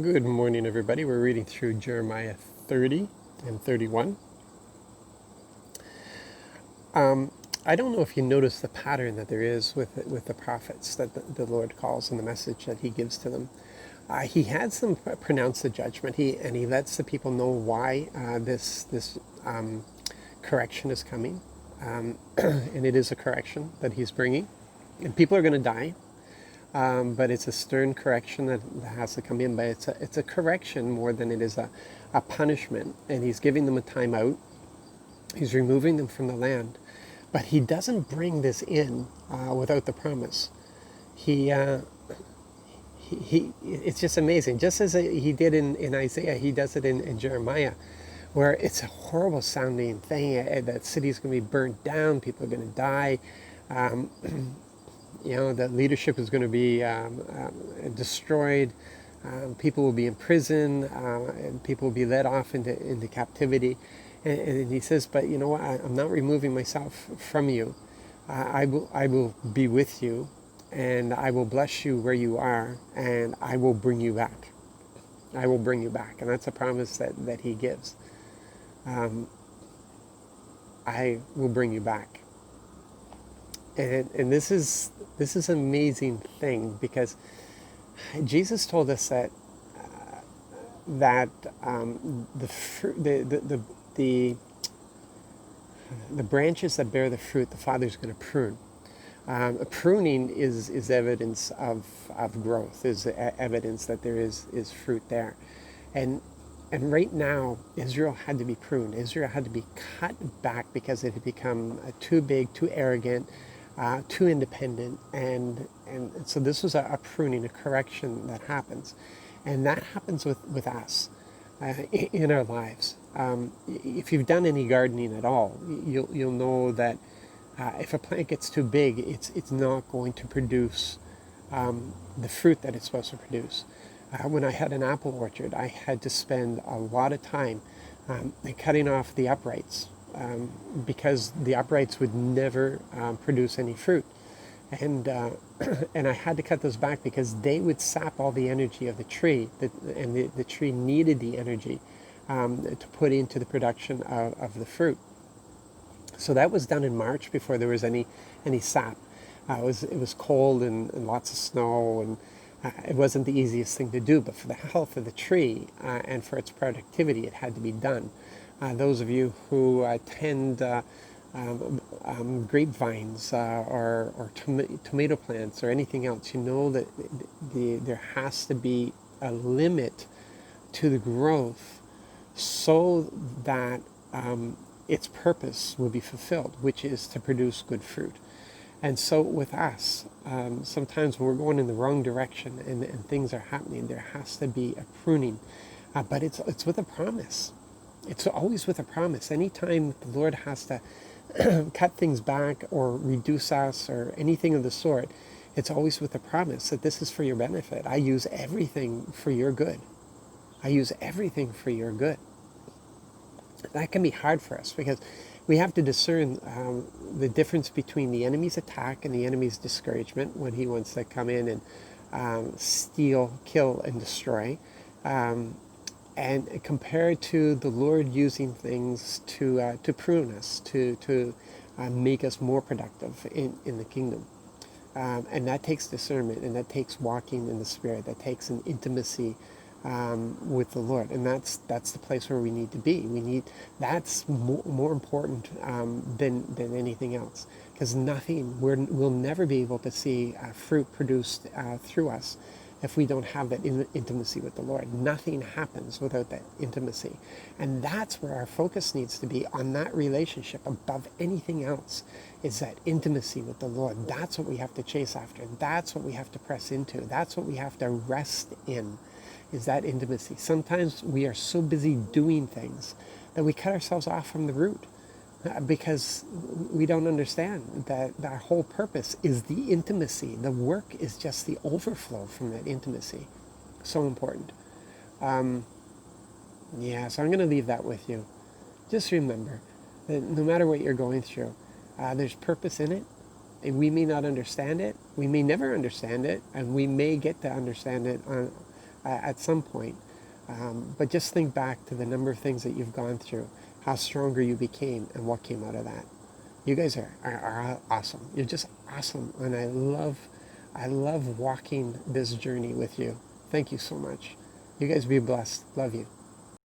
Good morning, everybody. We're reading through Jeremiah 30 and 31. I don't know if you notice the pattern that there is with the prophets that the Lord calls in the message that He gives to them. He has them pronounce the judgment. He lets the people know why this correction is coming, and it is a correction that He's bringing, and people are going to die. But it's a stern correction that has to come in. But it's a correction more than it is a punishment. And He's giving them a time out. He's removing them from the land. But He doesn't bring this in without the promise. He, it's just amazing. Just as He did in Isaiah, He does it in Jeremiah, where it's a horrible sounding thing. That city's going to be burnt down. People are going to die. That leadership is going to be destroyed. People will be in prison, and people will be led off into captivity. And He says, but you know what? I'm not removing myself from you. I will be with you, and I will bless you where you are, and I will bring you back. I will bring you back. And that's a promise that He gives. I will bring you back. And this is an amazing thing, because Jesus told us that the branches that bear the fruit, the Father's going to prune. Pruning is evidence of growth, is evidence that there is fruit there, and right now Israel had to be pruned. Israel had to be cut back because it had become too big, too arrogant, too independent, and so this was a pruning, a correction that happens, and that happens with us in our lives. If you've done any gardening at all, you'll know that if a plant gets too big, it's not going to produce the fruit that it's supposed to produce. When I had an apple orchard, I had to spend a lot of time cutting off the uprights, because the uprights would never produce any fruit. And and I had to cut those back because they would sap all the energy of the tree, and the tree needed the energy to put into the production of the fruit. So that was done in March before there was any sap. It was cold and lots of snow, and it wasn't the easiest thing to do, but for the health of the tree and for its productivity, it had to be done. Those of you who tend grapevines or tomato plants or anything else, you know that there has to be a limit to the growth so that its purpose will be fulfilled, which is to produce good fruit. And so with us, sometimes when we're going in the wrong direction and things are happening, there has to be a pruning. But it's with a promise. It's always with a promise. Anytime the Lord has to cut things back or reduce us or anything of the sort, it's always with a promise that this is for your benefit. I use everything for your good. I use everything for your good. That can be hard for us because we have to discern the difference between the enemy's attack and the enemy's discouragement when he wants to come in and steal, kill, and destroy, and compared to the Lord using things to prune us, to make us more productive in the kingdom. And that takes discernment, and that takes walking in the Spirit. That takes an intimacy with the Lord, and that's the place where we need to be. That's more important than anything else, because we'll never be able to see fruit produced through us if we don't have that intimacy with the Lord. Nothing happens without that intimacy, and that's where our focus needs to be, on that relationship above anything else. Is that intimacy with the Lord. That's what we have to chase after. That's what we have to press into. That's what we have to rest in, is that intimacy. Sometimes we are so busy doing things that we cut ourselves off from the root because we don't understand that our whole purpose is the intimacy. The work is just the overflow from that intimacy. So important. So I'm going to leave that with you. Just remember that no matter what you're going through, there's purpose in it, and we may not understand it. We may never understand it, and we may get to understand it at some point. But just think back to the number of things that you've gone through, how stronger you became, and what came out of that. You guys are awesome. You're just awesome, and I love walking this journey with you. Thank you so much. You guys be blessed. Love you.